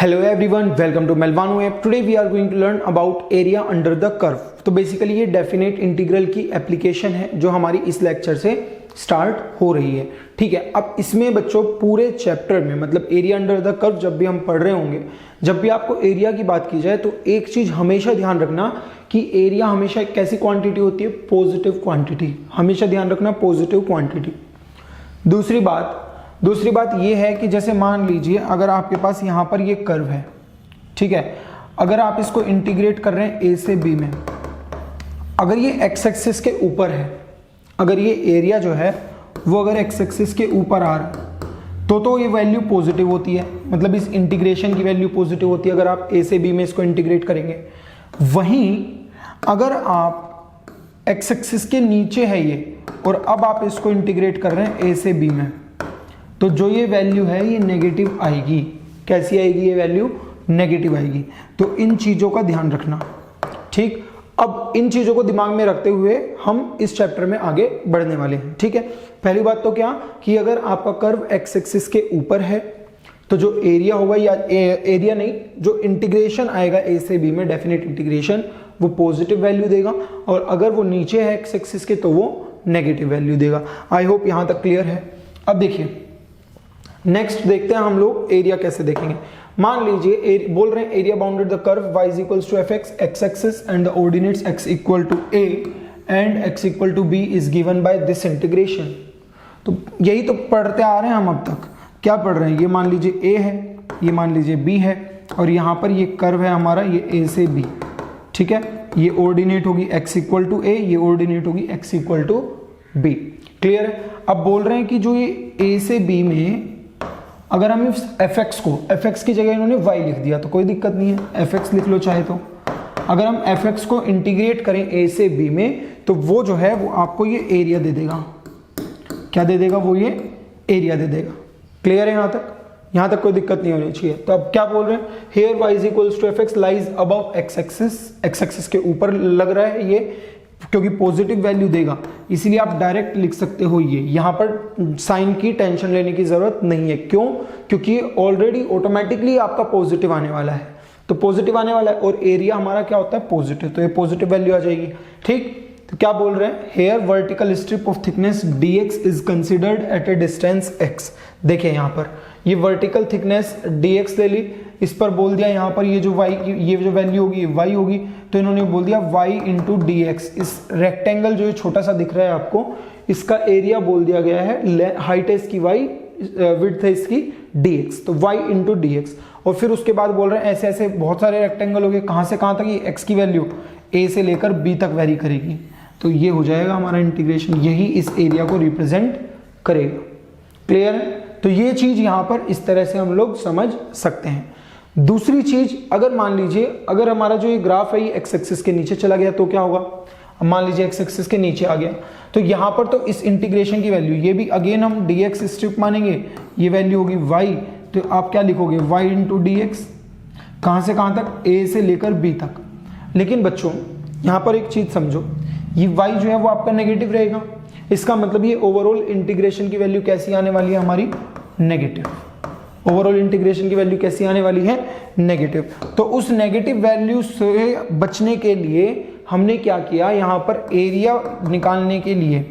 Hello everyone, welcome to Melvano app. Today we are going to learn about area under the curve. तो basically ये definite integral की application है जो हमारी इस लेक्चर से स्टार्ट हो रही है। ठीक है, अब इसमें बच्चों पूरे चैप्टर में मतलब एरिया अंडर द कर्व जब भी हम पढ़ रहे होंगे, जब भी आपको एरिया की बात की जाए तो एक चीज हमेशा ध्यान रखना कि एरिया हमेशा एक कैसी क्वांटिटी होती है, पॉजिटिव क्वांटिटी। हमेशा ध्यान रखना पॉजिटिव क्वांटिटी। दूसरी बात ये है कि जैसे मान लीजिए अगर आपके पास यहाँ पर ये कर्व है, ठीक है, अगर आप इसको इंटीग्रेट कर रहे हैं ए से बी में, अगर ये एक्स एक्सिस के ऊपर है, अगर ये एरिया जो है वो अगर एक्स एक्सिस के ऊपर आ रहा है तो ये वैल्यू पॉजिटिव होती है, मतलब इस इंटीग्रेशन की वैल्यू पॉजिटिव होती है अगर आप ए से बी में इसको इंटीग्रेट करेंगे। वहीं अगर आप एक्स एक्सिस के नीचे है ये और अब आप इसको इंटीग्रेट कर रहे हैं ए से बी में, तो जो ये वैल्यू है ये नेगेटिव आएगी। कैसी आएगी? ये वैल्यू नेगेटिव आएगी। तो इन चीजों का ध्यान रखना। ठीक, अब इन चीजों को दिमाग में रखते हुए हम इस चैप्टर में आगे बढ़ने वाले हैं। ठीक है, पहली बात तो क्या कि अगर आपका कर्व एक्स एक्सिस के ऊपर है तो जो एरिया होगा या एरिया नहीं, जो इंटीग्रेशन आएगा ए से बी में, डेफिनेट इंटीग्रेशन, वो पॉजिटिव वैल्यू देगा, और अगर वो नीचे है एक्स एक्सिस के तो वो नेगेटिव वैल्यू देगा। आई होप यहां तक क्लियर है। अब देखिए नेक्स्ट देखते हैं हम लोग एरिया कैसे देखेंगे। मान लीजिए बोल रहे हैं area bounded the curve y is equals to fx, x axis and the ordinates x equal to a and x equal to b is given by this integration। तो यही तो पढ़ते आ रहे हैं हम अब तक। क्या पढ़ रहे हैं? ये मान लीजिए a है, ये मान लीजिए b है, और यहाँ पर ये कर्व है हमारा, ये a से b। ठीक है, ये ऑर्डिनेट होगी x इक्वल टू a, ये ऑर्डिनेट होगी x equal to b। Clear है? अब बोल रहे हैं कि जो ये a से b में अगर हम इस fx की जगह इन्होंने y लिख दिया तो कोई दिक्कत नहीं है, fx लिख लो चाहे तो। अगर हम fx को इंटीग्रेट करें a से b में तो वो जो है वो आपको ये एरिया दे देगा। क्या दे देगा? वो ये एरिया दे देगा। क्लियर है? यहां तक कोई दिक्कत नहीं होनी चाहिए। तो अब क्या बोल रहे हैं? Here y is equals to fx lies above x axis के ऊपर लग रहा है ये, क्योंकि पॉजिटिव वैल्यू देगा, इसीलिए आप डायरेक्ट लिख सकते हो ये। यहां पर साइन की टेंशन लेने की जरूरत नहीं है। क्यों? क्योंकि ऑलरेडी ऑटोमेटिकली आपका पॉजिटिव आने वाला है, तो पॉजिटिव आने वाला है और एरिया हमारा क्या होता है? पॉजिटिव, तो ये पॉजिटिव वैल्यू आ जाएगी। ठीक, तो क्या बोल रहे हैं? Here vertical strip of thickness dx is considered at a distance x। देखिए यहां पर ये वर्टिकल थिकनेस dx ले ली, इस पर बोल दिया यहाँ पर ये जो y, ये जो वैल्यू होगी y होगी, तो इन्होंने बोल दिया y इंटू डी एक्स। इस रेक्टेंगल जो छोटा सा दिख रहा है आपको, इसका एरिया बोल दिया गया है, हाइट है इसकी y, विड्थ है इसकी dx, तो y इंटू डी एक्स। और फिर उसके बाद बोल रहे हैं ऐसे ऐसे बहुत सारे रेक्टेंगल हो गए, कहाँ से कहाँ तक? ये x की वैल्यू a से लेकर b तक वेरी करेगी, तो ये हो जाएगा हमारा इंटीग्रेशन, यही इस एरिया को रिप्रेजेंट करेगा। क्लियर है? तो ये चीज यहाँ पर इस तरह से हम लोग समझ सकते हैं। दूसरी चीज, अगर मान लीजिए अगर हमारा जो ये ग्राफ है ये एक्स एक्सिस के नीचे चला गया तो क्या होगा? अब मान लीजिए एक्स एक्सिस के नीचे आ गया तो यहाँ पर तो इस इंटीग्रेशन की वैल्यू, ये भी अगेन हम dx स्ट्रिप मानेंगे, ये वैल्यू होगी y, तो आप क्या लिखोगे? y into D x. कहाँ से कहाँ तक? a से लेकर b तक। लेकिन बच्चों यहाँ पर एक चीज समझो, ये y जो है वो आपका नेगेटिव रहेगा, इसका मतलब ये ओवरऑल इंटीग्रेशन की वैल्यू कैसी आने वाली है? हमारी नेगेटिव। ओवरऑल इंटीग्रेशन की वैल्यू कैसी आने वाली है? नेगेटिव। तो उस नेगेटिव वैल्यू से बचने के लिए हमने क्या किया? यहाँ पर एरिया निकालने के लिए,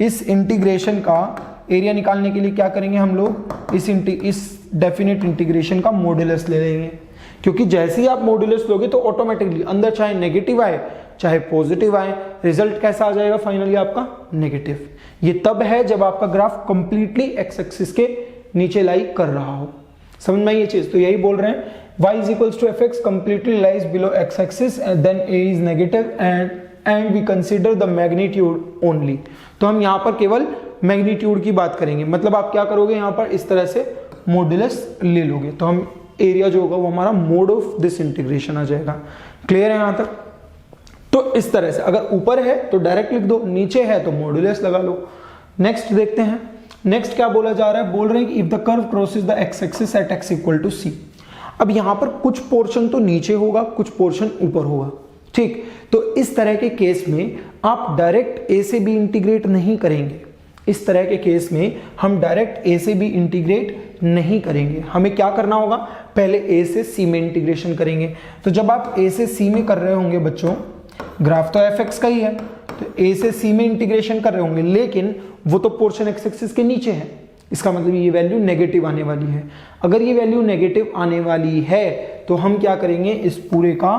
इस इंटीग्रेशन का एरिया निकालने के लिए क्या करेंगे हम लोग? इस डेफिनेट इंटीग्रेशन का मॉड्यूलस ले लेंगे, क्योंकि जैसे ही आप मॉड्यूलस लोगे तो ऑटोमेटिकली अंदर चाहे नेगेटिव आए चाहे पॉजिटिव आए, रिजल्ट कैसा आ जाएगा? फाइनली आपका नेगेटिव। ये तब है जब आपका ग्राफ कंप्लीटली एक्स एक्सिस के नीचे लाई कर रहा हो। समझ में ये चीज? तो यही बोल रहे हैं y is equals to fx completely lies below x axis and then a is negative and we consider the magnitude only। तो हम यहाँ पर केवल मैग्नीट्यूड की बात करेंगे, मतलब आप क्या करोगे? यहाँ पर इस तरह से मॉड्यूलस ले लोगे, तो हम एरिया जो होगा वो हमारा मोड ऑफ दिस इंटीग्रेशन आ जाएगा। क्लियर है यहाँ तक? तो इस तरह से अगर ऊपर है तो डायरेक्ट लिख दो, नीचे है तो मॉड्यूलस लगा लो। नेक्स्ट देखते हैं। नेक्स्ट क्या बोला जा रहा है? बोल रहे हैं कि if the curve crosses the X axis at x equal to c। अब यहां पर कुछ पोर्शन तो नीचे होगा, कुछ पोर्शन ऊपर होगा। ठीक, तो इस तरह के केस में आप डायरेक्ट a से b इंटीग्रेट नहीं करेंगे। इस तरह के केस में हम डायरेक्ट a से b इंटीग्रेट नहीं करेंगे। हमें क्या करना होगा? पहले ए से सी में इंटीग्रेशन करेंगे। तो जब आप ए से सी में कर रहे होंगे बच्चों, ग्राफ तो एफ एक्स का ही है, तो ए से सी में इंटीग्रेशन कर रहे होंगे, लेकिन वो तो पोर्शन एक्स एक्सिस के नीचे है, इसका मतलब ये वैल्यू नेगेटिव आने वाली है। अगर ये वैल्यू नेगेटिव आने वाली है तो हम क्या करेंगे, इस पूरे का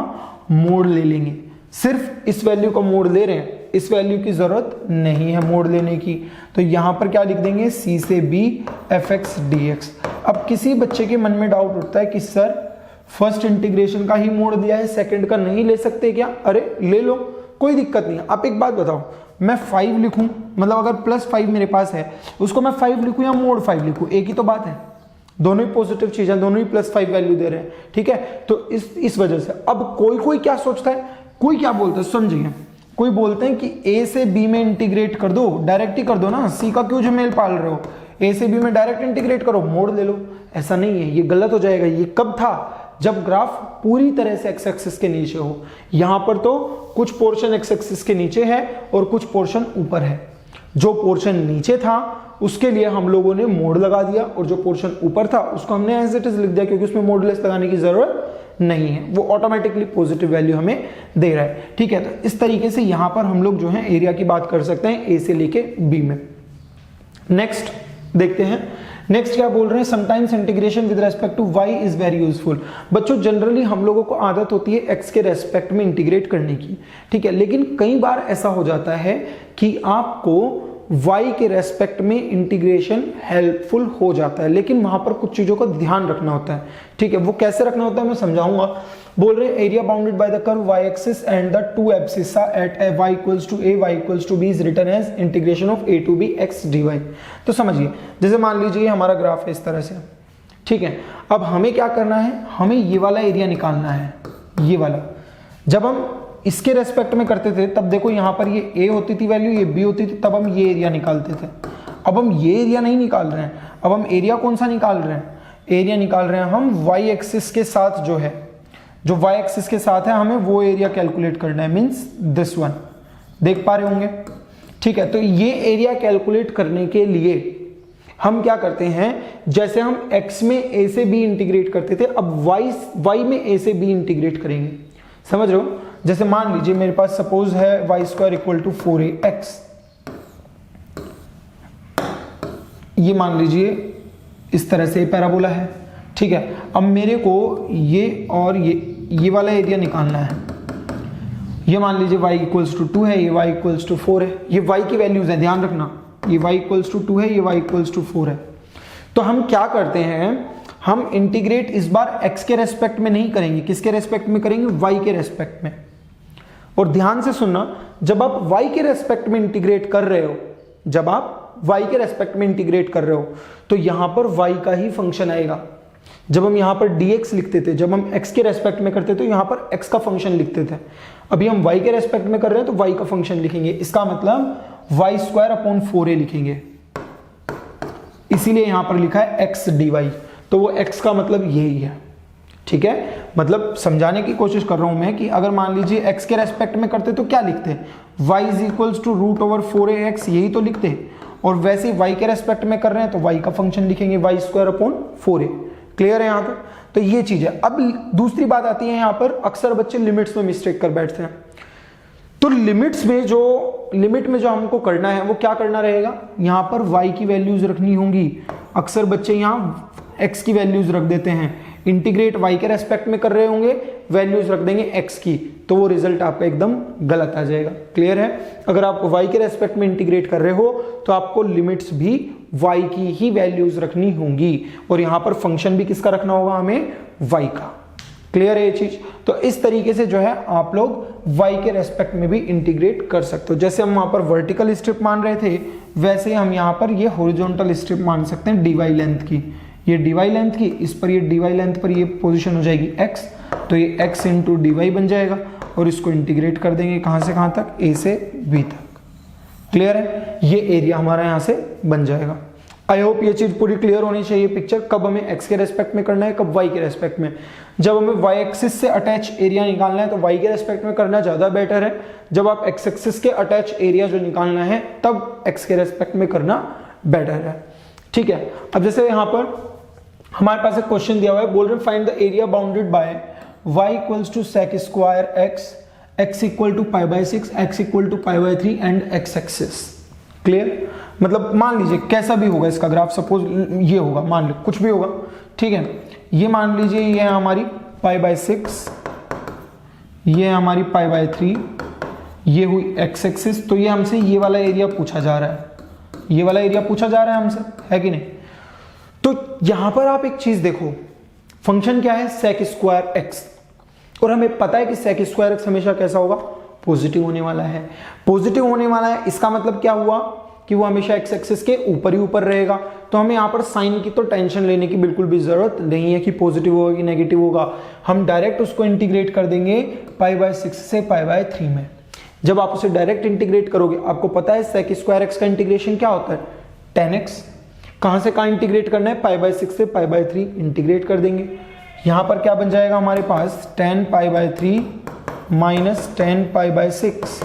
मोड ले लेंगे। सिर्फ इस वैल्यू का मोड ले रहे हैं, इस वैल्यू की जरूरत नहीं है मोड लेने की, तो यहां पर क्या लिख देंगे, सी से B F X D X. अब किसी बच्चे के मन में डाउट उठता है कि सर फर्स्ट इंटीग्रेशन का ही मोड दिया है, सेकंड का नहीं ले सकते क्या? अरे ले लो, कोई दिक्कत नहीं। आप एक बात बताओ, मैं 5 लिखूं, मतलब अगर +5 मेरे पास है उसको मैं 5 लिखूं या मोड 5 लिखूं, एक ही तो बात है, दोनों ही पॉजिटिव चीजें, दोनों ही +5 वैल्यू दे रहे हैं, ठीक है। तो इस वजह से अब कोई क्या सोचता है, कोई क्या बोलता है, समझिए, कोई बोलते हैं कि ए से बी में इंटीग्रेट कर दो, डायरेक्ट ही कर दो ना, सी का क्यों झमेल पाल रहे हो, ए से बी में डायरेक्ट इंटीग्रेट करो, मोड ले लो। ऐसा नहीं है, ये गलत हो जाएगा। ये कब था, जब ग्राफ पूरी तरह से एक्स एक्सिस के नीचे हो। यहां पर तो कुछ पोर्शन एक्स एक्सिस के नीचे है और कुछ पोर्शन ऊपर है। जो पोर्शन नीचे था उसके लिए हम लोगों ने मोड लगा दिया, और जो पोर्शन ऊपर था उसको हमने एज इट इज लिख दिया, क्योंकि उसमें मोडलेस लगाने की जरूरत नहीं है, वो ऑटोमेटिकली पॉजिटिव वैल्यू हमें दे रहा है, ठीक है। तो इस तरीके से यहां पर हम लोग जो है एरिया की बात कर सकते हैं ए से लेके बी में। नेक्स्ट देखते हैं, नेक्स्ट क्या बोल रहे हैं, sometimes integration with respect to Y is very useful. बच्चों जनरली हम लोगों को आदत होती है एक्स के रेस्पेक्ट में इंटीग्रेट करने की, ठीक है, लेकिन कई बार ऐसा हो जाता है कि आपको y के रेस्पेक्ट में इंटीग्रेशन हेल्पफुल हो जाता है, लेकिन वहां पर कुछ चीजों का ध्यान रखना होता है, ठीक है। वो कैसे रखना होता है मैं समझाऊंगा। बोल रहे हैं area bounded by the curve y axis and the two abscissa at y equals to a y equals to b is written as integration of a to b x dy। तो समझिए, जैसे मान लीजिए हमारा ग्राफ है इस तरह से, ठीक है। अब हमें क्या करना है, हमें ये वाला एरिया निकालना है, ये वाला। जब हम इसके रेस्पेक्ट में करते थे तब देखो यहां पर ये a होती थी वैल्यू, ये b होती थी, तब हम ये एरिया निकालते थे। अब हम ये एरिया नहीं निकाल रहे हैं, अब हम एरिया कौन सा निकाल रहे हैं, एरिया निकाल रहे हैं हम y एक्सिस के साथ, जो है जो y एक्सिस के साथ है, हमें वो एरिया कैलकुलेट करना है, मींस दिस वन, देख पा रहे होंगे, ठीक है। तो ये एरिया कैलकुलेट करने के लिए हम क्या करते हैं, जैसे हम x में a से b इंटीग्रेट करते थे, अब y में a से b इंटीग्रेट करेंगे, समझ रहे हो। जैसे मान लीजिए मेरे पास सपोज है y² इक्वल टू 4ax, ये मान लीजिए इस तरह से पैराबोला है, ठीक है। अब मेरे को ये और ये वाला एरिया निकालना है। ये मान लीजिए y इक्वल्स टू 2 है, ये y इक्वल्स टू 4 है, ये y की वैल्यूज है, ध्यान रखना, ये y इक्वल्स टू 2 है, ये y इक्वल्स टू 4 है। तो हम क्या करते हैं, हम इंटीग्रेट इस बार x के रेस्पेक्ट में नहीं करेंगे, किसके रेस्पेक्ट में करेंगे, y के रेस्पेक्ट में। और ध्यान से सुनना, जब आप y के रेस्पेक्ट में इंटीग्रेट कर रहे हो, जब आप y के रेस्पेक्ट में इंटीग्रेट कर रहे हो तो यहां पर y का ही फंक्शन आएगा। जब हम यहां पर dx लिखते थे, जब हम x के रेस्पेक्ट में करते थे तो यहां पर x का फंक्शन लिखते थे। अभी हम y के रेस्पेक्ट में कर रहे हैं तो y का फंक्शन लिखेंगे, इसका मतलब y² अपॉन 4a लिखेंगे, इसीलिए यहां पर लिखा है x dy। तो वो x का मतलब यही है, ठीक है। मतलब समझाने की कोशिश कर रहा हूं मैं कि अगर मान लीजिए x के रेस्पेक्ट में करते तो क्या लिखते, y is equals to √4ax, यही तो लिखते। और वैसे y के रेस्पेक्ट में कर रहे हैं तो y का फंक्शन लिखेंगे y² अपॉन 4a। क्लियर है यहां तक? तो ये चीज है। अब दूसरी बात आती है, यहां पर अक्सर बच्चे लिमिट्स में मिस्टेक कर बैठते हैं। तो लिमिट में जो हमको करना है वो क्या करना रहेगा, यहां पर y की वैल्यूज रखनी होंगी। अक्सर बच्चे यहां x की वैल्यूज रख देते हैं, इंटीग्रेट y के रेस्पेक्ट में कर रहे होंगे, वैल्यूज रख देंगे x की, तो वो रिजल्ट आपका एकदम गलत आ जाएगा। क्लियर है? अगर आप y के रेस्पेक्ट में इंटीग्रेट कर रहे हो तो आपको लिमिट्स भी y की ही वैल्यूज रखनी होंगी, और यहां पर फंक्शन भी किसका रखना होगा, हमें y का। क्लियर है ये चीज? तो इस तरीके से जो है आप लोग y के रेस्पेक्ट में भी इंटीग्रेट कर सकते हो। जैसे हम वहां पर वर्टिकल स्ट्रिप मान रहे थे, वैसे हम यहां पर ये हॉरिजॉन्टल स्ट्रिप मान सकते हैं dy लेंथ की। ये dy लेंथ की, इस पर ये dy लेंथ पर ये पोजीशन हो जाएगी x, तो ये x इंटू dy बन जाएगा, और इसको इंटीग्रेट कर देंगे कहां से कहां तक, a से b तक। क्लियर है? ये एरिया हमारा यहां से बन जाएगा। आई होप ये चीज पूरी क्लियर होनी चाहिए पिक्चर, कब हमें x के रेस्पेक्ट में करना है, कब y के रेस्पेक्ट में। जब हमें y एक्सिस से अटैच एरिया निकालना है तो y के रेस्पेक्ट में करना ज्यादा बेटर है। जब आप x एक्सिस के अटैच एरिया जो निकालना है तब x के रेस्पेक्ट में करना बेटर है। ठीक है? अब जैसे यहां पर हमारे पास एक क्वेश्चन दिया हुआ है, बोल रहे find the area bounded by y equals to sec square x equal to pi by 6, x equal to pi by 3 and x axis. Clear? मतलब मान लीजिए कैसा भी होगा इसका ग्राफ, सपोज ये होगा, मान लो कुछ भी होगा, ठीक है। ये मान लीजिए ये है हमारी पाई बाय 6, ये है हमारी पाई बाय 3, ये हुई x एक्सिस। तो ये हमसे ये वाला एरिया पूछा जा रहा है, ये वाला एरिया पूछा जा रहा है हमसे, है कि नहीं? तो यहां पर आप एक चीज देखो, फंक्शन क्या है? sec स्क्वायर x, और हमें पता है कि sec स्क्वायर x हमेशा कैसा होगा? पॉजिटिव होने वाला है। पॉजिटिव होने वाला है, इसका मतलब क्या हुआ कि वो हमेशा x एक्सिस के ऊपर ही ऊपर रहेगा। तो हमें यहाँ पर साइन की तो टेंशन लेने की बिल्कुल भी जरूरत नहीं है कि पॉजिटिव होगा कि नेगेटिव होगा। हम डायरेक्ट उसको इंटीग्रेट कर देंगे पाई बाय 6 से पाई बाय 3 में। जब आप उसे डायरेक्ट इंटीग्रेट करोगे, आपको पता है sec स्क्वायर x का इंटीग्रेशन क्या होता है? 10x। कहां से कहां इंटीग्रेट करना है? पाई बाय 6 से पाई बाय 3 इंटीग्रेट कर देंगे। यहां पर क्या बन जाएगा हमारे पास? 10 पाई बाय 3 माइनस 10 पाई बाय 6।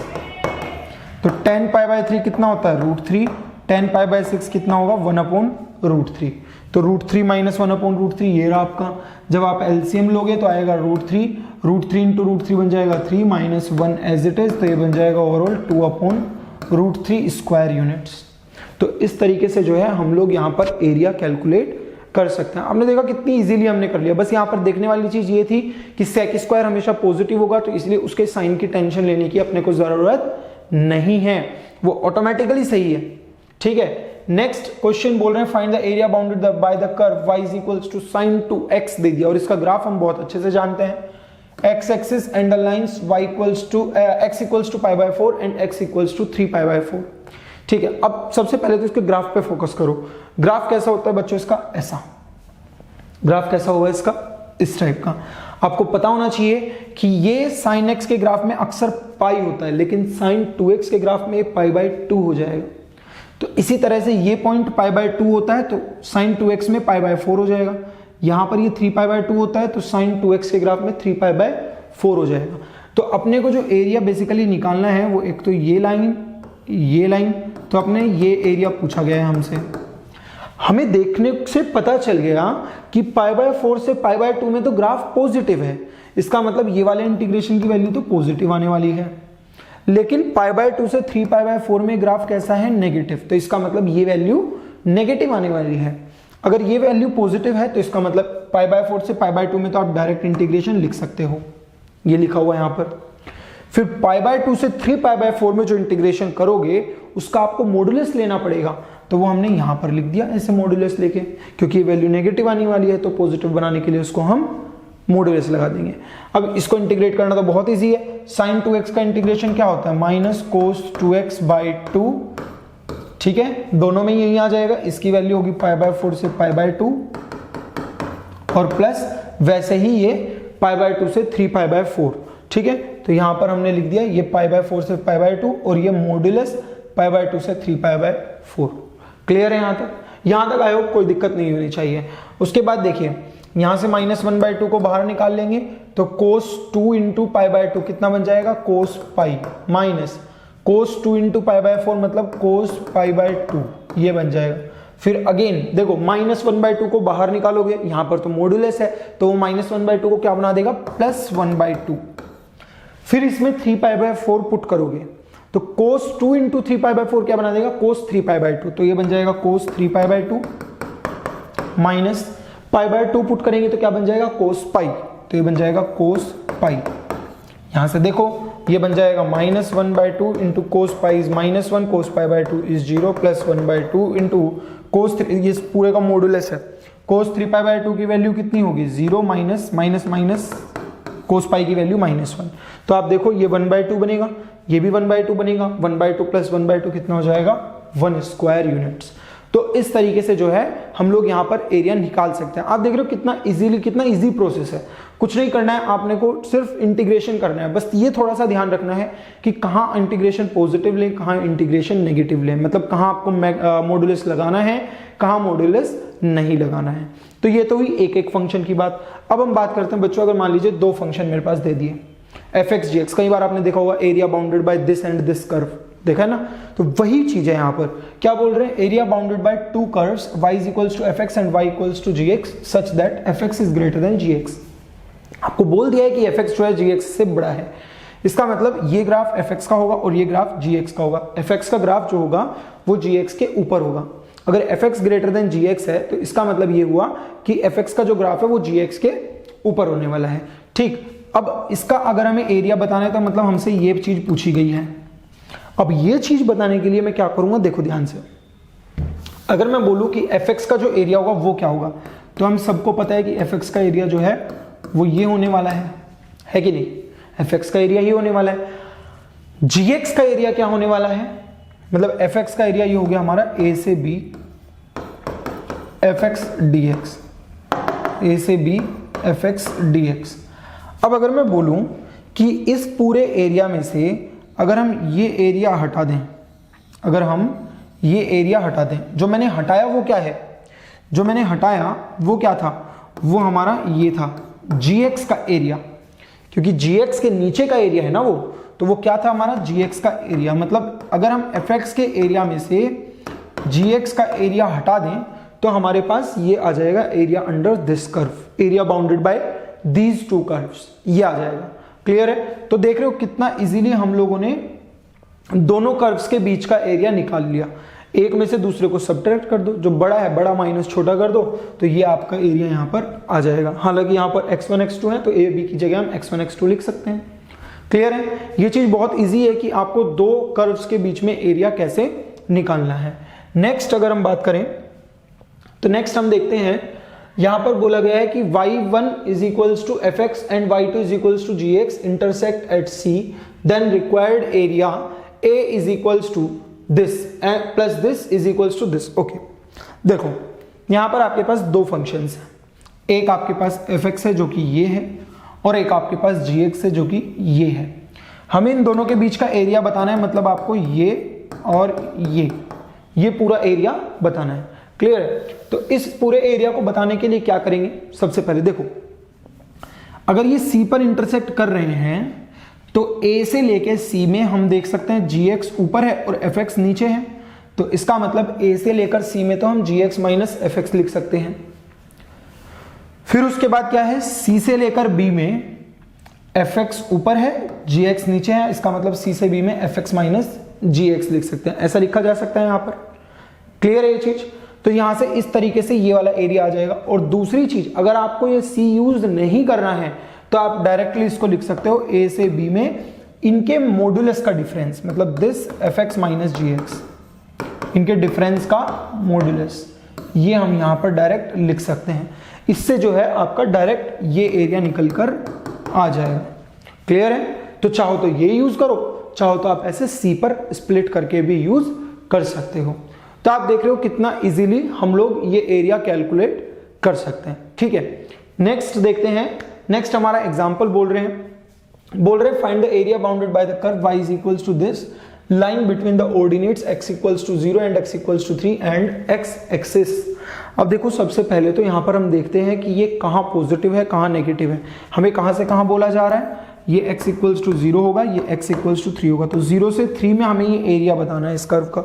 तो 10 पाई बाय 3 कितना होता है? √3। 10 पाई बाय 6 कितना होगा? 1/√3। तो √3 माइनस 1/√3 ये रहा आपका। जब आप एलसीएम लोगे तो आएगा √3, √3 इंटू √3 बन जाएगा 3 माइनस 1 एज इट इज, तो ये बन जाएगा ओवरऑल 2/√3 स्क्वायर यूनिट्स। तो इस तरीके से जो है हम लोग यहाँ पर एरिया कैलकुलेट कर सकते हैं। आपने देखा कितनी इजीली हमने कर लिया। बस यहाँ पर देखने वाली चीज ये थी कि sec स्क्वायर हमेशा पॉजिटिव होगा, तो इसलिए उसके साइन की टेंशन लेने की अपने को जरूरत नहीं है, वो ऑटोमेटिकली सही है। ठीक है, नेक्स्ट क्वेश्चन बोल रहे हैं find the area bounded by the curve y is equals to sin 2x दे दिया, और इसका ग्राफ हम बहुत अच्छे से जानते हैं। x axis and the lines y equals to x equals to pi by 4 and x equals to 3 pi by 4। ठीक है, अब सबसे पहले तो इसके ग्राफ पे फोकस करो। ग्राफ कैसा होता है बच्चों इसका? ऐसा ग्राफ कैसा होगा इसका? इस टाइप का। आपको पता होना चाहिए कि ये sin x के ग्राफ में अक्सर पाई होता है, लेकिन sin 2x के ग्राफ में पाई बाय 2 हो जाएगा। तो इसी तरह से ये पॉइंट पाई बाय 2 होता है तो sin 2x में पाई बाय 4 हो जाएगा। यहां पर ये 3 पाई बाय 2 होता है तो sin 2x के ग्राफ में 3 पाई बाय 4 हो जाएगा। तो अपने को जो एरिया बेसिकली निकालना है वो एक तो ये लाइन, तो अपने ये एरिया पूछा गया है हमसे। हमें देखने से पता चल गया कि पाई बाय 4 से पाई बाय 2 में तो ग्राफ पॉजिटिव है, इसका मतलब ये वाले इंटीग्रेशन की वैल्यू तो पॉजिटिव आने वाली है। लेकिन पाई बाय 2 से 3 पाई बाय 4 में ग्राफ कैसा है? नेगेटिव, तो इसका मतलब ये वैल्यू नेगेटिव आने वाली है। अगर ये वैल्यू पॉजिटिव है तो इसका मतलब पाई बाय 4 से पाई बाय 2 में तो आप डायरेक्ट इंटीग्रेशन लिख सकते हो, ये लिखा हुआ है यहाँ पर। फिर पाई बाय 2 से 3 पाई बाय 4 में जो इंटीग्रेशन करोगे उसका आपको मॉडुलस लेना पड़ेगा, तो वो हमने यहां पर लिख दिया ऐसे मॉडुलस लेके, क्योंकि ये वैल्यू नेगेटिव आने वाली है तो पॉजिटिव बनाने के लिए उसको हम मॉडुलस लगा देंगे। अब इसको इंटीग्रेट करना तो बहुत इजी है। sin 2x का इंटीग्रेशन क्या होता है? Minus cos 2x by 2। ठीक है, दोनों में यही आ जाएगा, इसकी वैल्यू होगी पाई बाय 4 से पाई बाय 2 और प्लस वैसे ही ये पाई बाय 2 से 3 पाई बाय 4। ठीक है, तो यहां पर हमने लिख दिया ये पाई बाय 4 से पाई बाय 2 और ये मॉडुलस पाई बाय 2 से 3 पाई बाय 4। क्लियर है यहां तक आई होप कोई दिक्कत नहीं होनी चाहिए। उसके बाद देखिए यहां से -1/2 को बाहर निकाल लेंगे तो cos 2 इंटू पाई बाय 2 कितना बन जाएगा? cos pi minus cos 2 into pi by 4 मतलब cos पाई बाय 2, ये बन जाएगा। फिर अगेन देखो -1/2 को बाहर निकालोगे, यहां पर तो मॉडुलस है तो वो -1/2 को क्या बना देगा? +1/2। फिर इसमें 3 पाई बाय 4 पुट करोगे तो cos 2 इंटू 3 पाई बाय 4 क्या बना देगा? cos 3 पाई बाय 2, तो ये बन जाएगा cos 3 pi bye 2 minus pi by 2 put करेंगे तो क्या बन जाएगा? cos पाई, तो ये बन जाएगा cos पाई। यहां से देखो ये बन जाएगा -1/2 into cos pi is -1, cos pi by 2 is 0 plus 1/2 into cos 3, ये पूरे का मॉडुलस है। cos 3 पाई बाय 2 की वैल्यू कितनी होगी? 0 माइनस माइनस माइनस cos पाई की वैल्यू -1। तो आप देखो ये 1/2 बनेगा, ये भी 1/2 बनेगा, 1/2 प्लस 1/2 कितना हो जाएगा? 1 स्क्वायर यूनिट्स। तो इस तरीके से जो है हम लोग यहाँ पर एरिया निकाल सकते हैं। आप देख रहे हो कितना इजी प्रोसेस है। कुछ नहीं करना है, आपने को सिर्फ इंटीग्रेशन करना है। बस ये थोड़ा सा ध्यान रखना है कि कहाँ इंटीग्रेशन पॉजिटिव लें, कहाँ इंटीग्रेशन नेगेटिव लें, मतलब कहाँ आपको मॉडुलस लगाना है, कहाँ मॉडुलस नहीं लगाना है। तो ये तो हुई एक फंक्शन की बात। अब हम बात करते हैं बच्चों, अगर मान लीजिए 2 फंक्शन मेरे पास दे दिए f(x) gx। कई बार आपने देखा होगा area bounded by this and this curve, देखा है ना। तो वही चीज है यहाँ पर, क्या बोल रहे हैं, area bounded by two curves y is equals to fx and y equals to gx such that fx is greater than gx। आपको बोल दिया है कि fx जो है gx से बड़ा है, इसका मतलब ये ग्राफ fx का होगा और ये ग्राफ gx का होगा। fx का ग्राफ जो होगा वो gx के ऊपर होगा। अगर fx ग्रेटर देन gx है तो इसका मतलब ये हुआ कि fx का जो ग्राफ है वो gx के ऊपर होने वाला है। ठीक, अब इसका अगर हमें एरिया बताना है तो मतलब हमसे ये चीज पूछी गई है। अब ये चीज बताने के लिए मैं क्या करूंगा, देखो ध्यान से, अगर मैं बोलूं कि fx का जो एरिया होगा वो क्या होगा, तो हम सबको पता है कि fx का एरिया जो है वो ये होने वाला है कि नहीं, fx का एरिया ये होने वाला है। gx का एरिया क्या होने वाला है, मतलब fx का एरिया ये हो गया हमारा a से b fx dx, a से b fx dx। अब अगर मैं बोलूं कि इस पूरे एरिया में से अगर हम ये एरिया हटा दें, अगर हम ये एरिया हटा दें, जो मैंने हटाया वो क्या है, जो मैंने हटाया वो क्या था, वो हमारा ये था gx का एरिया, क्योंकि gx के नीचे का एरिया है ना वो, तो वो क्या था हमारा gx का एरिया। मतलब अगर हम fx के एरिया में से gx का एरिया हटा दें तो हमारे पास ये आ जाएगा area under this curve, area bounded bye these two curves, ये आ जाएगा। क्लियर है। तो देख रहे हो कितना इजीली हम लोगों ने दोनों कर्व्स के बीच का एरिया निकाल लिया। एक में से दूसरे को सब्ट्रैक्ट कर दो, जो बड़ा है बड़ा माइनस छोटा कर दो, तो ये आपका एरिया यहां पर आ जाएगा। हालांकि यहां पर x1 x2 है तो a b की जगह हम x1 x2 लिख सकते हैं। क्लियर है। ये चीज बहुत इजी है कि आपको दो कर्व्स के बीच में एरिया कैसे निकालना है। नेक्स्ट अगर हम बात करें तो नेक्स्ट हम देखते हैं, यहां पर बोला गया है कि y1 is equals to fx and y2 is equals to gx intersect at c, then required area a is equals to this plus this is equals to this. Okay, देखो यहां पर आपके पास दो फंक्शंस हैं, एक आपके पास fx है जो कि ये है और एक आपके पास gx है जो कि ये है। हमें इन दोनों के बीच का एरिया बताना है, मतलब आपको ये और ये पूरा एरिया बताना है। क्लियर है। तो इस पूरे एरिया को बताने के लिए क्या करेंगे, सबसे पहले देखो अगर ये C पर इंटरसेक्ट कर रहे हैं तो A से लेके C में हम देख सकते हैं gx ऊपर है और fx नीचे है, तो इसका मतलब A से लेकर C में तो हम gx माइनस fx लिख सकते हैं। फिर उसके बाद क्या है, C से लेकर B में fx ऊपर है gx नीचे है, इसका मतलब C से B में fx माइनस gx लिख सकते हैं, ऐसा लिखा जा सकता है यहां पर। क्लियर है ये चीज। तो यहां से इस तरीके से ये वाला एरिया आ जाएगा। और दूसरी चीज, अगर आपको ये C यूज नहीं करना है तो आप डायरेक्टली इसको लिख सकते हो A से B में इनके मॉड्यूलस का डिफरेंस, मतलब दिस fx माइनस gx, इनके डिफरेंस का मॉड्यूलस, ये हम यहां पर डायरेक्ट लिख सकते हैं। इससे जो है आपका डायरेक्ट ये एरिया निकल कर आ जाएगा। क्लियर है। तो चाहो तो ये यूज करो, चाहो तो आप ऐसे C पर स्प्लिट करके भी यूज कर सकते हो। तो आप देख रहे हो कितना इजीली हम लोग ये एरिया कैलकुलेट कर सकते हैं। ठीक है, नेक्स्ट देखते हैं। नेक्स्ट हमारा एग्जांपल बोल रहे हैं find the area bounded by the curve y is equals to this line between the ordinates x equals to 0 and x equals to 3 and x axis. अब देखो सबसे पहले तो यहां पर हम देखते हैं कि ये कहां पॉजिटिव है कहां नेगेटिव है, हमें कहां से कहां बोला जा रहा है, ये x इक्वल्स टू 0 होगा, ये x इक्वल्स टू 3 होगा। तो 0 से 3 में हमें ये एरिया बताना है इस कर्व का।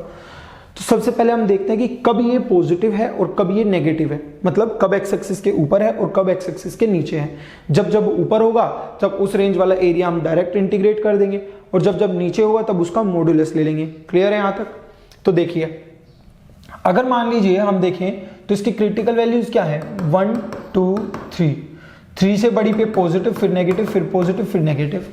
तो सबसे पहले हम देखते हैं कि कब ये पॉजिटिव है और कब ये नेगेटिव है, मतलब कब एक्स एक्सिस के ऊपर है और कब एक्स एक्सिस के नीचे है। जब जब ऊपर होगा तब उस रेंज वाला एरिया हम डायरेक्ट इंटीग्रेट कर देंगे, और जब जब नीचे होगा तब उसका मॉड्यूलस ले लेंगे। क्लियर है यहां तक। तो देखिए अगर मान लीजिए हम देखें तो इसकी क्रिटिकल वैल्यूज क्या है, 1 2 3, 3 से बड़ी पे पॉजिटिव फिर नेगेटिव फिर पॉजिटिव फिर नेगेटिव।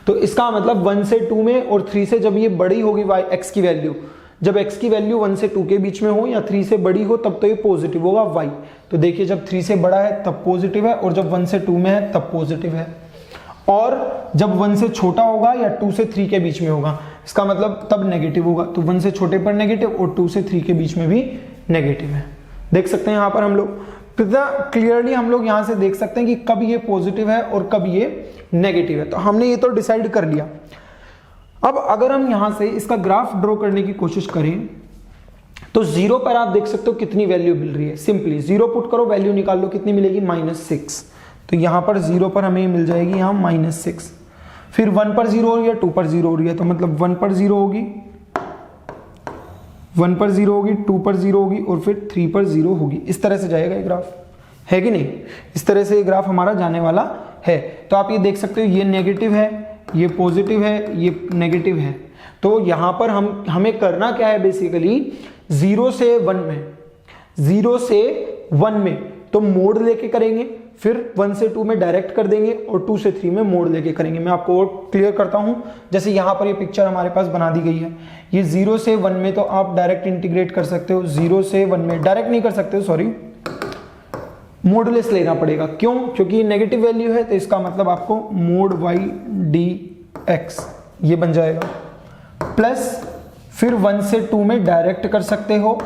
तो इसका मतलब 1 से 2 में और 3 से जब ये बड़ी होगी y x की वैल्यू, जब x की वैल्यू 1 से 2 के बीच में हो या 3 से बड़ी हो तब तो ये पॉजिटिव होगा y। तो देखिए जब 3 से बड़ा है तब पॉजिटिव है, और जब 1 से 2 में है तब पॉजिटिव है, और जब 1 से छोटा होगा या 2 से 3 के बीच में होगा इसका मतलब तब नेगेटिव होगा। तो 1 से छोटे पर नेगेटिव और 2 से 3 के बीच में भी नेगेटिव है। देख सकते हैं यहाँ पर हम लोग कितना क्लियरली हम लोग यहाँ से देख सकते हैं कि कब ये पॉजिटिव है और कब ये नेगेटिव है। तो हमने ये तो डिसाइड कर लिया। अब अगर हम यहां से इसका ग्राफ ड्रॉ करने की कोशिश करें तो 0 पर आप देख सकते हो कितनी वैल्यू मिल रही है। सिंपली 0 पुट करो, वैल्यू निकाल लो, कितनी मिलेगी, -6। तो यहां पर 0 पर हमें मिल जाएगी यहां -6। फिर 1 पर 0 हो रही है, 2 पर 0 हो रही है, तो मतलब 1 पर 0 होगी 1 पर 0 होगी, 2 पर 0 होगी और फिर 3 पर 0 होगी। इस तरह से जाएगा ये ग्राफ, है कि नहीं? इस तरह से ये ग्राफ हमारा जाने वाला है। तो आप ये देख सकते हो, ये नेगेटिव है, ये पॉजिटिव है, ये नेगेटिव है। तो यहाँ पर हमें करना क्या है बेसिकली, 0 से 1 में, 0 से 1 में तो मोड लेके करेंगे, फिर 1 से 2 में डायरेक्ट कर देंगे और 2 से 3 में मोड लेके करेंगे। मैं आपको और क्लियर करता हूं, जैसे यहां पर ये पिक्चर हमारे पास बना दी गई है। ये 0 से 1 में तो आप डायरेक्ट इंटीग्रेट कर सकते हो, 0 से 1 में डायरेक्ट नहीं कर सकते हो, सॉरी, मॉडुलस लेना पड़ेगा। क्यों? क्योंकि ये नेगेटिव वैल्यू है, तो इसका मतलब आपको मोड y dx ये बन जाएगा, प्लस फिर 1 से 2 में डायरेक्ट कर सकते हो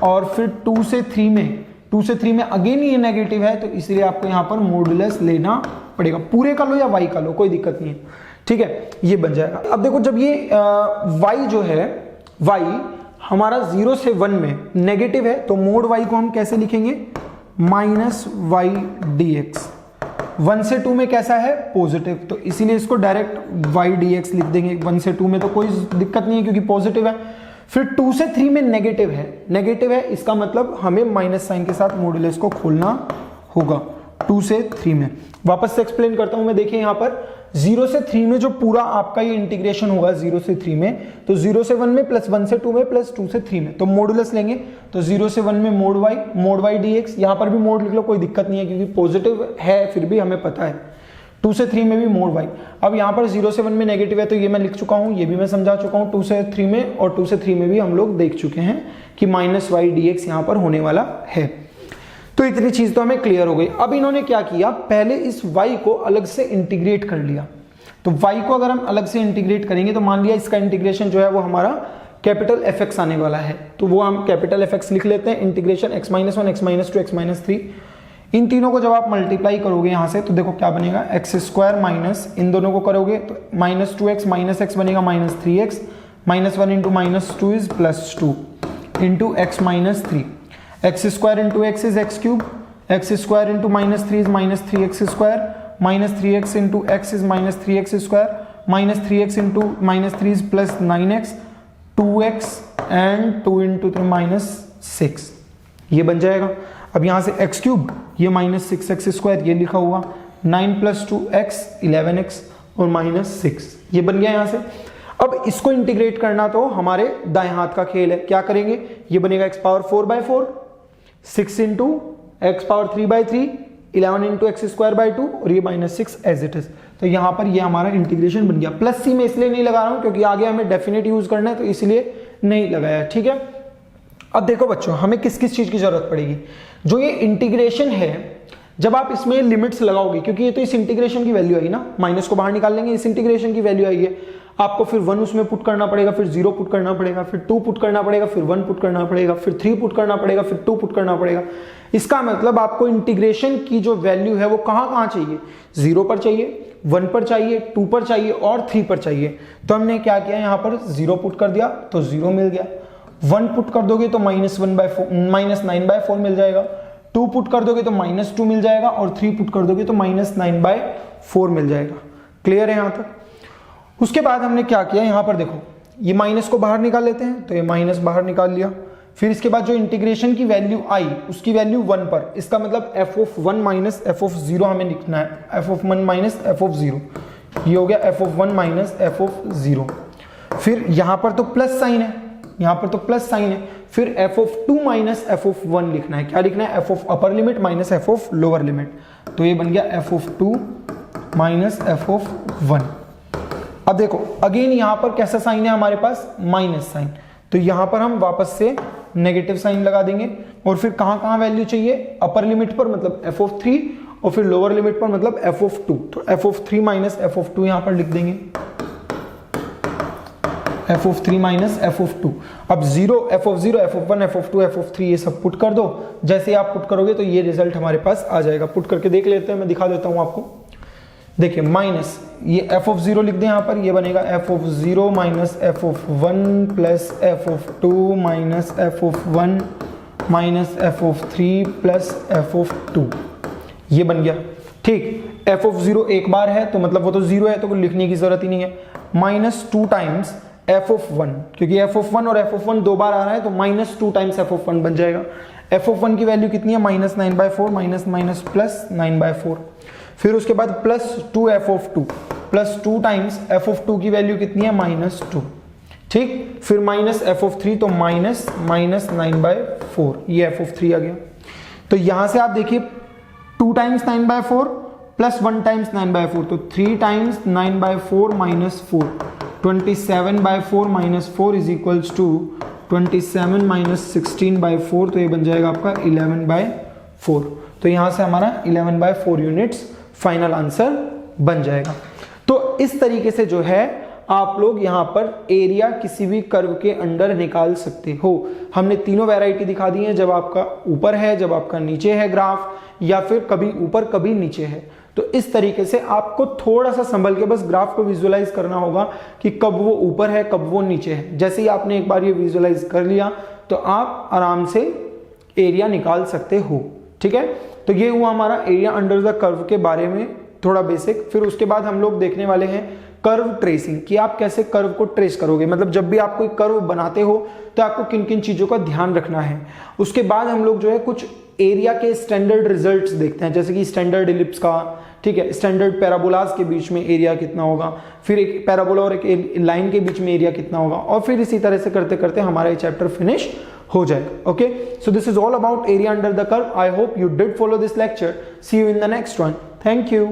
और फिर 2 से 3 में अगेन ये नेगेटिव है, तो इसलिए आपको यहां पर मॉडुलस लेना पड़ेगा। पूरे का लो या y का लो, कोई दिक्कत नहीं है, ठीक है, ये बन जाएगा। अब देखो, जब ये y जो है, y हमारा 0 से 1 में नेगेटिव है, तो मोड y को हम कैसे लिखेंगे, माइनस वाई dx। 1 से 2 में कैसा है, पॉजिटिव, तो इसीलिए इसको डायरेक्ट y dx लिख देंगे। 1 से 2 में तो कोई दिक्कत नहीं है क्योंकि पॉजिटिव है। फिर 2 से 3 में नेगेटिव है, इसका मतलब हमें माइनस साइन के साथ मॉडुलस को खोलना होगा 2 से 3 में। वापस से एक्सप्लेन करता हूं मैं, देखिए यहां पर 0 से 3 में जो पूरा आपका ये इंटीग्रेशन होगा 0 से 3 में, तो 0 से 1 में प्लस 1 से 2 में प्लस 2 से 3 में, तो मॉडुलस लेंगे तो 0 से 1 में मोड y dx, यहां पर भी मोड लिख लो, कोई दिक्कत नहीं है क्योंकि पॉजिटिव है, फिर भी हमें पता है। 2 से 3 में भी मोड y। अब यहाँ पर 0 से 1 में नेगेटिव है, तो ये मैं लिख चुका हूँ, ये भी मैं समझा चुका हूँ 2 से 3 में, और 2 से 3 में भी हम लोग देख चुके हैं कि माइनस वाई dx यहाँ पर होने वाला है। तो इतनी चीज तो हमें क्लियर हो गई। अब इन्होंने क्या किया, पहले इस y को अलग से इंटीग्रेट कर लिया। तो y को अगर हम अलग से इंटीग्रेट करेंगे तो मान लिया इसका इंटीग्रेशन जो है वो हमारा कैपिटल fx आने वाला है, तो वो हम कैपिटल fx लिख लेते हैं, इंटीग्रेशन x-1, x-2, x-3। इन तीनों को जब आप मल्टीप्लाई करोगे यहां से, तो देखो क्या बनेगा, एक्स स्क्वायर माइनस, इन दोनों को करोगे तो माइनस 2x माइनस x बनेगा minus 3x, -1 into -2 is +2 into x minus 3, x square into x is x cube, x square into -3 is -3x square, -3x into x is -3x square, -3x into -3 is +9x, 2x and 2 into 3 -6, ये बन जाएगा। अब यहां से x cube, ये -6x square, ये लिखा हुआ 9 + 2x 11x और -6, ये बन गया यहां से। अब इसको इंटीग्रेट करना तो हमारे दाएं हाथ का खेल है, क्या करेंगे, ये बनेगा x power 4/4, 6 into x power 3/3, 11 into x square by 2 और ये -6 एज इट इज। तो यहां पर ये हमारा इंटीग्रेशन बन गया। प्लस सी में इसलिए नहीं लगा रहा हूं क्योंकि आगे हमें डेफिनेट यूज करना है, तो इसलिए नहीं लगाया, ठीक है। अब देखो बच्चों, हमें किस किस चीज की जरूरत पड़ेगी, जो ये इंटीग्रेशन है, जब आप इसमें लिमिट्स लगाओगे, क्योंकि ये तो इस इंटीग्रेशन की वैल्यू आई ना, माइनस को बाहर निकाल लेंगे, इस इंटीग्रेशन की वैल्यू आई है, आपको फिर 1 उसमें पुट करना पड़ेगा, फिर 0 पुट करना पड़ेगा, फिर 2 पुट करना पड़ेगा, फिर 1 पुट करना पड़ेगा, फिर 3 पुट करना पड़ेगा, फिर 2 पुट करना पड़ेगा। इसका मतलब आपको इंटीग्रेशन की जो वैल्यू है वो कहां चाहिए, 0 पर चाहिए, 1 पर चाहिए, 2 पर चाहिए और 3 पर चाहिए। तो हमने क्या किया, यहां पर 0 पुट कर दिया तो 0 मिल गया, 1 पुट कर दोगे तो -9/4 मिल जाएगा, 2 पुट कर दोगे तो -2 मिल जाएगा और 3 पुट कर दोगे तो -9/4 मिल जाएगा। क्लियर है यहां तक। उसके बाद हमने क्या किया, यहां पर देखो ये माइनस को बाहर निकाल लेते हैं, तो ये माइनस बाहर निकाल लिया। फिर इसके बाद जो इंटीग्रेशन की वैल्यू आई उसकी वैल्यू 1 पर, इसका मतलब f(1 - f(0) हमें लिखना है, f(1 - f(0), ये हो गया f(1 - f(0). फिर यहां पर तो प्लस साइन है, यहां पर तो प्लस साइन है, फिर f(2 - f(1) लिखना है। क्या लिखना है, f of upper limit minus f of lower limit, तो ये बन गया f(2 - f(1). अब देखो अगेन यहां पर कैसा साइन है हमारे पास, माइनस साइन, तो यहां पर हम वापस से नेगेटिव साइन लगा देंगे। और फिर कहां वैल्यू चाहिए, अपर लिमिट पर मतलब f(3) और फिर लोअर लिमिट पर मतलब f(2), तो f(3 - f(2) यहां पर लिख देंगे, f(3 - f(2). अब 0, f(0), f(1), f(2), f(3) ये सब पुट कर दो। जैसे आप पुट करोगे तो ये रिजल्ट हमारे पास आ जाएगा। पुट करके देख लेते हैं, मैं दिखा देता हूं आपको। देखिए माइनस ये f(0) लिख दें यहाँ पर, ये बनेगा f(0 - f(1) plus f(2 - f(1) minus f(3 plus f(2), ये बन गया। ठीक, f(0) एक बार है तो मतलब वो तो 0 है, तो लिखने की जरूरत ही नहीं है। -2 टाइम्स एफ ऑफ 1, क्योंकि एफ ऑफ 1 और एफ ऑफ 1 दो बार आ रहा है तो -2 टाइम्स एफ ऑफ 1 बन जाएगा। एफ ऑफ 1 की वैल्यू कितनी है, -9/4 माइनस प्लस 9/4। फिर उसके बाद +2 F of 2 +2 times F of 2 की वैल्यू कितनी है, -2। ठीक, फिर माइनस एफ ऑफ 3 तो माइनस 9/4, ये एफ ऑफ 3 आ गया। तो यहां से आप देखिए 2 टाइम्स 9/4 प्लस 1 टाइम्स 9/4, तो 3 times 9/4 minus 4, 27/4 minus 4 is equals to 27 minus 16/4, तो ये बन जाएगा आपका 11/4। तो यहां से हमारा 11/4 यूनिट्स फाइनल आंसर बन जाएगा। तो इस तरीके से जो है आप लोग यहां पर एरिया किसी भी कर्व के अंडर निकाल सकते हो। हमने तीनों वैरायटी दिखा दी है, जब आपका ऊपर है, जब आपका नीचे है ग्राफ, या फिर कभी ऊपर कभी नीचे है। तो इस तरीके से आपको थोड़ा सा संभल के बस ग्राफ को विजुअलाइज करना होगा कि कब वो ऊपर है कब वो नीचे है। जैसे ही आपने एक बार ये विजुअलाइज कर लिया तो आप आराम से एरिया निकाल सकते हो। ठीक है, तो ये हुआ हमारा एरिया अंडर द कर्व के बारे में थोड़ा बेसिक। फिर उसके बाद हम लोग देखने वाले हैं कर्व ट्रेसिंग, कि आप कैसे कर्व को ट्रेस करोगे, मतलब जब भी आप कोई कर्व बनाते हो तो आपको किन किन चीजों का ध्यान रखना है। उसके बाद हम लोग जो है कुछ एरिया के स्टैंडर्ड रिजल्ट्स देखते हैं, जैसे कि स्टैंडर्ड इलिप्स का, ठीक है, स्टैंडर्ड पैराबोलास के बीच में एरिया कितना होगा, फिर एक पैराबोला और एक लाइन के बीच में एरिया कितना होगा, और फिर इसी तरह से करते करते हमारा ये चैप्टर फिनिश हो जाएगा। Okay, so this is all about area under the curve. I hope you did follow this lecture. See you in the next one. Thank you.